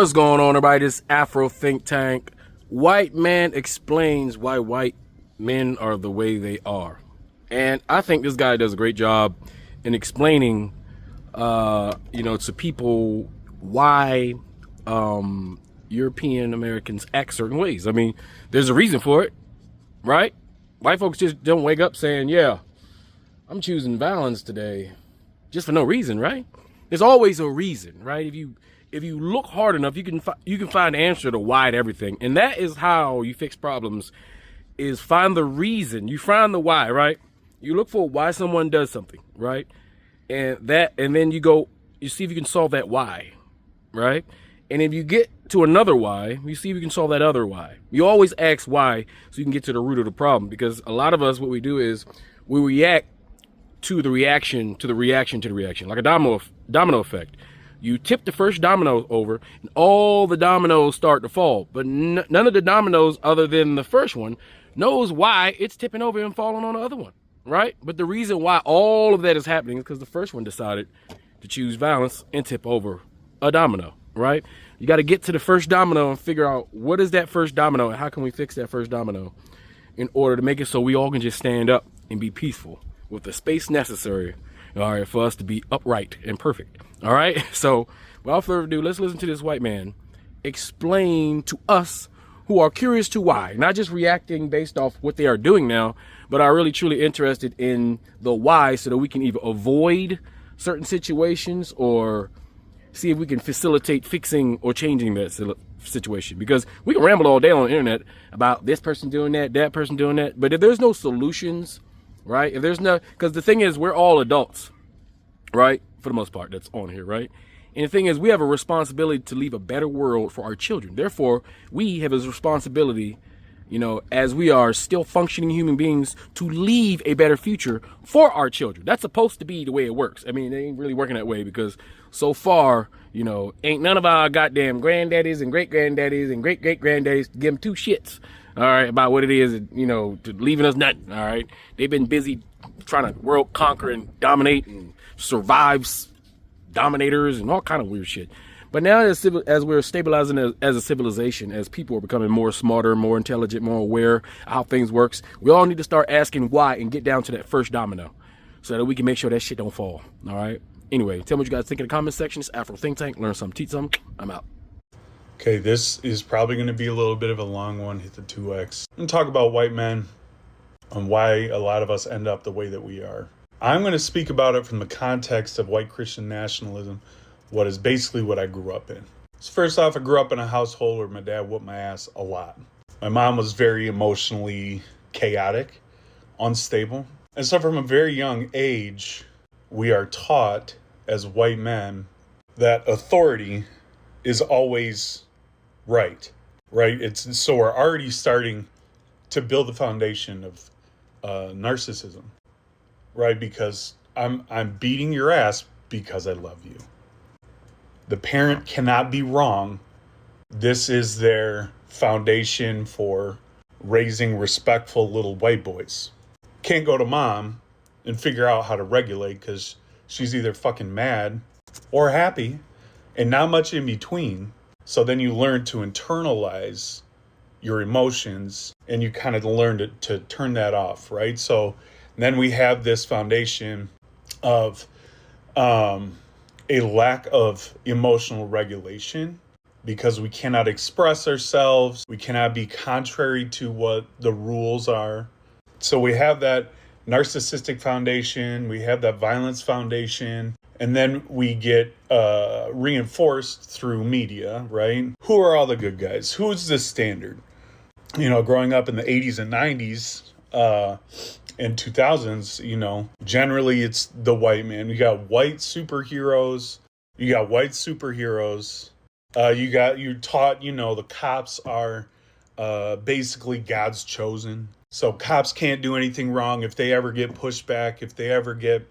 What's going on, everybody? This Afro Think Tank. White man explains why white men are the way they are. And I think this guy does a great job in explaining, to people why European Americans act certain ways. I mean, there's a reason for it, right? White folks just don't wake up saying, yeah, I'm choosing violence today just for no reason, right? There's always a reason, right? If you look hard enough, you can find the answer to why to everything. And that is how you fix problems, is find the reason. You find the why, right? You look for why someone does something, right? And then you see if you can solve that why, right? And if you get to another why, you see if you can solve that other why. You always ask why so you can get to the root of the problem, because a lot of us, what we do is we react to the reaction to the reaction to the reaction, like a domino effect. You tip the first domino over and all the dominoes start to fall, but none of the dominoes other than the first one knows why it's tipping over and falling on the other one, right? But the reason why all of that is happening is because the first one decided to choose violence and tip over a domino, right? You got to get to the first domino and figure out what is that first domino and how can we fix that first domino in order to make it so we all can just stand up and be peaceful with the space necessary, all right, for us to be upright and perfect. All right, so without further ado, let's listen to this white man explain to us who are curious to why, not just reacting based off what they are doing now, but are really truly interested in the why, so that we can either avoid certain situations or see if we can facilitate fixing or changing that situation. Because we can ramble all day on the internet about this person doing that person doing that, but if there's no solutions, right? If there's no, because the thing is, we're all adults, right? For the most part, that's on here, right? And the thing is, we have a responsibility to leave a better world for our children. Therefore, we have a responsibility, as we are still functioning human beings, to leave a better future for our children. That's supposed to be the way it works. I mean, it ain't really working that way, because so far, ain't none of our goddamn granddaddies and great-granddaddies and great-great-granddaddies give them two shits, all right, about what it is, to leaving us nothing, all right? They've been busy trying to world conquer and dominate and survive dominators and all kind of weird shit. But now as we're stabilizing as a civilization, as people are becoming more smarter, more intelligent, more aware of how things works, we all need to start asking why and get down to that first domino so that we can make sure that shit don't fall, all right? Anyway, tell me what you guys think in the comment section. It's Afro Think Tank. Learn something, teach something. I'm out. Okay, this is probably going to be a little bit of a long one. Hit the 2X. I'm going to talk about white men and why a lot of us end up the way that we are. I'm going to speak about it from the context of white Christian nationalism, what is basically what I grew up in. So first off, I grew up in a household where my dad whooped my ass a lot. My mom was very emotionally chaotic, unstable. And so from a very young age, we are taught as white men that authority is always right? So we're already starting to build the foundation of narcissism, right? Because I'm beating your ass because I love you. The parent cannot be wrong. This is their foundation for raising respectful little white boys. Can't go to mom and figure out how to regulate because she's either fucking mad or happy and not much in between. So then you learn to internalize your emotions and you kind of learn to turn that off, right? So then we have this foundation of a lack of emotional regulation because we cannot express ourselves. We cannot be contrary to what the rules are. So we have that narcissistic foundation. We have that violence foundation. And then we get reinforced through media, right? Who are all the good guys? Who's the standard? Growing up in the 80s and 90s and 2000s, generally it's the white man. You got white superheroes. You're taught, the cops are basically God's chosen. So cops can't do anything wrong. If they ever get pushed back, if they ever get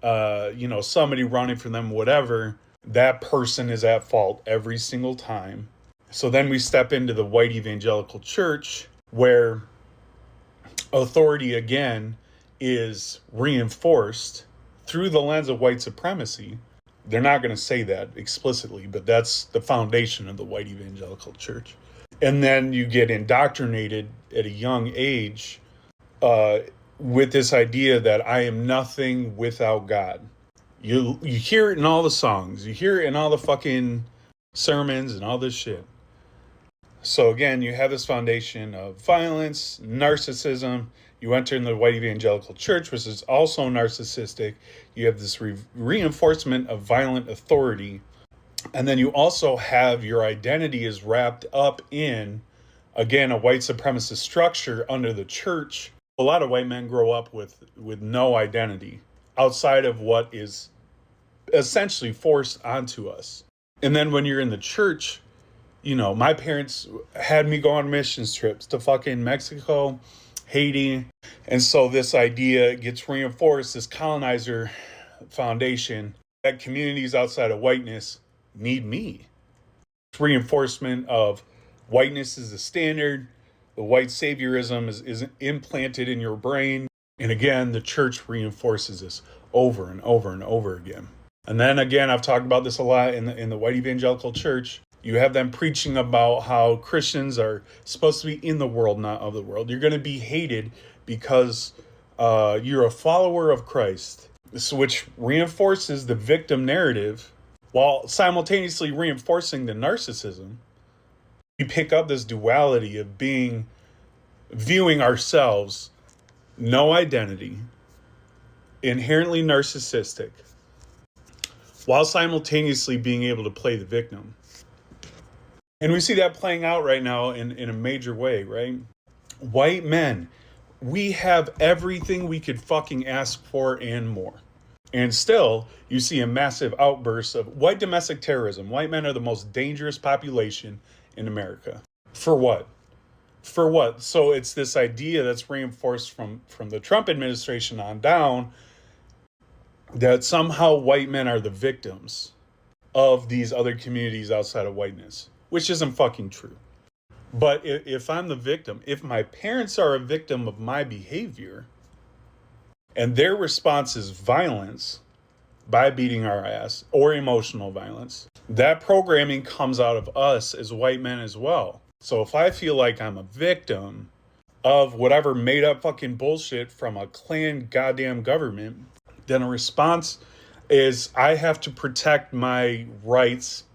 somebody running for them, whatever, that person is at fault every single time. So then we step into the white evangelical church where authority again is reinforced through the lens of white supremacy, They're not going to say that explicitly, but that's the foundation of the white evangelical church. And then you get indoctrinated at a young age with this idea that I am nothing without God. You hear it in all the songs. You hear it in all the fucking sermons and all this shit. So again, you have this foundation of violence, narcissism. You enter in the white evangelical church, which is also narcissistic. You have this reinforcement of violent authority. And then you also have your identity is wrapped up in, again, a white supremacist structure under the church. A lot of white men grow up with no identity outside of what is essentially forced onto us. And then when you're in the church, you know, my parents had me go on missions trips to fucking Mexico, Haiti. And so this idea gets reinforced, this colonizer foundation, that communities outside of whiteness need me. It's reinforcement of whiteness is the standard. The white saviorism is implanted in your brain. And again, the church reinforces this over and over and over again. And then again, I've talked about this a lot in the white evangelical church. You have them preaching about how Christians are supposed to be in the world, not of the world. You're going to be hated because you're a follower of Christ, which reinforces the victim narrative while simultaneously reinforcing the narcissism. We pick up this duality of viewing ourselves, no identity, inherently narcissistic, while simultaneously being able to play the victim. And we see that playing out right now in a major way, right? White men, we have everything we could fucking ask for and more. And still, you see a massive outburst of white domestic terrorism. White men are the most dangerous population in America. For what? For what? So it's this idea that's reinforced from the Trump administration on down that somehow white men are the victims of these other communities outside of whiteness, which isn't fucking true. But if I'm the victim, if my parents are a victim of my behavior and their response is violence by beating our ass or emotional violence, that programming comes out of us as white men as well. So if I feel like I'm a victim of whatever made up fucking bullshit from a Klan goddamn government, then a response is I have to protect my rights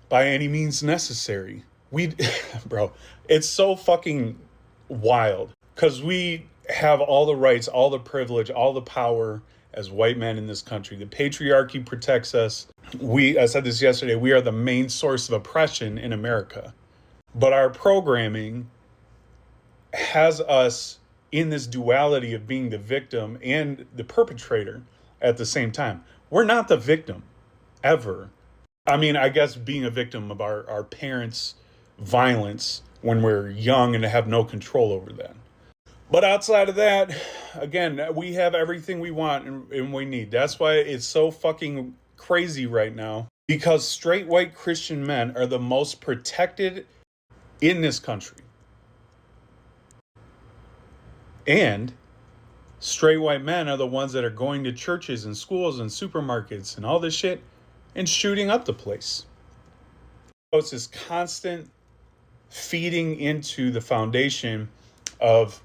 by any means necessary. Bro, it's so fucking wild because we have all the rights, all the privilege, all the power as white men in this country. The patriarchy protects us. I said this yesterday, we are the main source of oppression in America. But our programming has us in this duality of being the victim and the perpetrator at the same time. We're not the victim, ever. I mean, I guess being a victim of our parents' violence when we're young and have no control over that. But outside of that, again, we have everything we want and we need. That's why it's so fucking crazy right now, because straight white Christian men are the most protected in this country. And straight white men are the ones that are going to churches and schools and supermarkets and all this shit and shooting up the place. So it's this constant feeding into the foundation of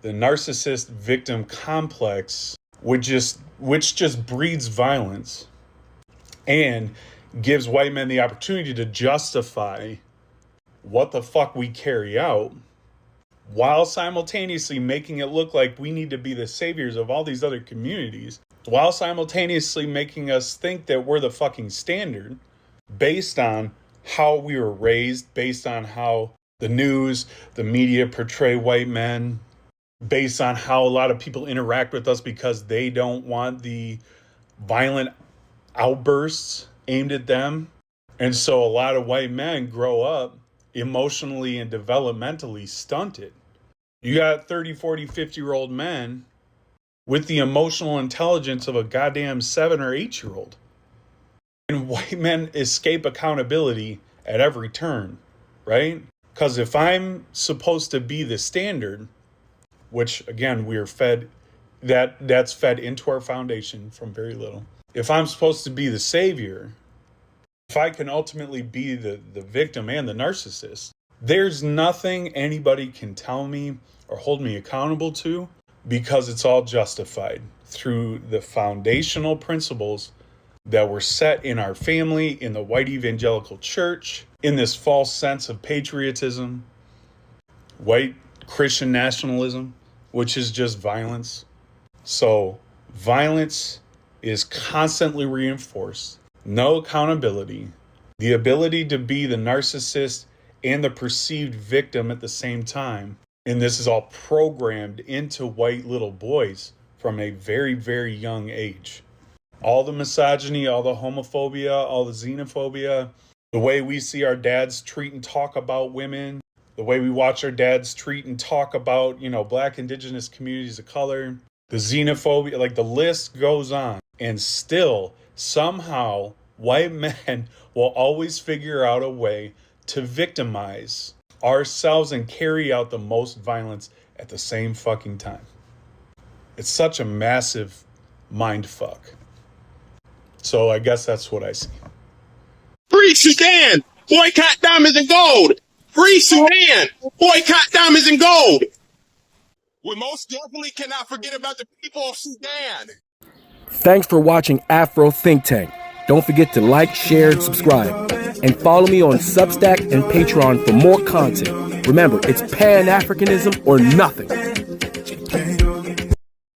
the narcissist victim complex, which just breeds violence and gives white men the opportunity to justify what the fuck we carry out, while simultaneously making it look like we need to be the saviors of all these other communities, while simultaneously making us think that we're the fucking standard based on how we were raised, based on how the news, the media portray white men, based on how a lot of people interact with us because they don't want the violent outbursts aimed at them. And so a lot of white men grow up emotionally and developmentally stunted. You got 30, 40, 50-year-old men with the emotional intelligence of a goddamn 7 or 8-year-old. And white men escape accountability at every turn, right? Because if I'm supposed to be the standard, which again, we are fed, that's fed into our foundation from very little. if I'm supposed to be the savior, if I can ultimately be the victim and the narcissist, there's nothing anybody can tell me or hold me accountable to, because it's all justified through the foundational principles that were set in our family, in the white evangelical church, in this false sense of patriotism, white Christian nationalism, which is just violence. So violence is constantly reinforced, no accountability, the ability to be the narcissist and the perceived victim at the same time. And this is all programmed into white little boys from a very, very young age. All the misogyny, all the homophobia, all the xenophobia, the way we see our dads treat and talk about women, the way we watch our dads treat and talk about, Black, indigenous communities of color, the xenophobia, like the list goes on. And still, somehow, white men will always figure out a way to victimize ourselves and carry out the most violence at the same fucking time. It's such a massive mind fuck. So I guess that's what I see. Free Sudan! Boycott diamonds and gold! Free Sudan! Boycott diamonds and gold! We most definitely cannot forget about the people of Sudan. Thanks for watching Afro Think Tank. Don't forget to like, share, and subscribe. And follow me on Substack and Patreon for more content. Remember, it's Pan-Africanism or nothing.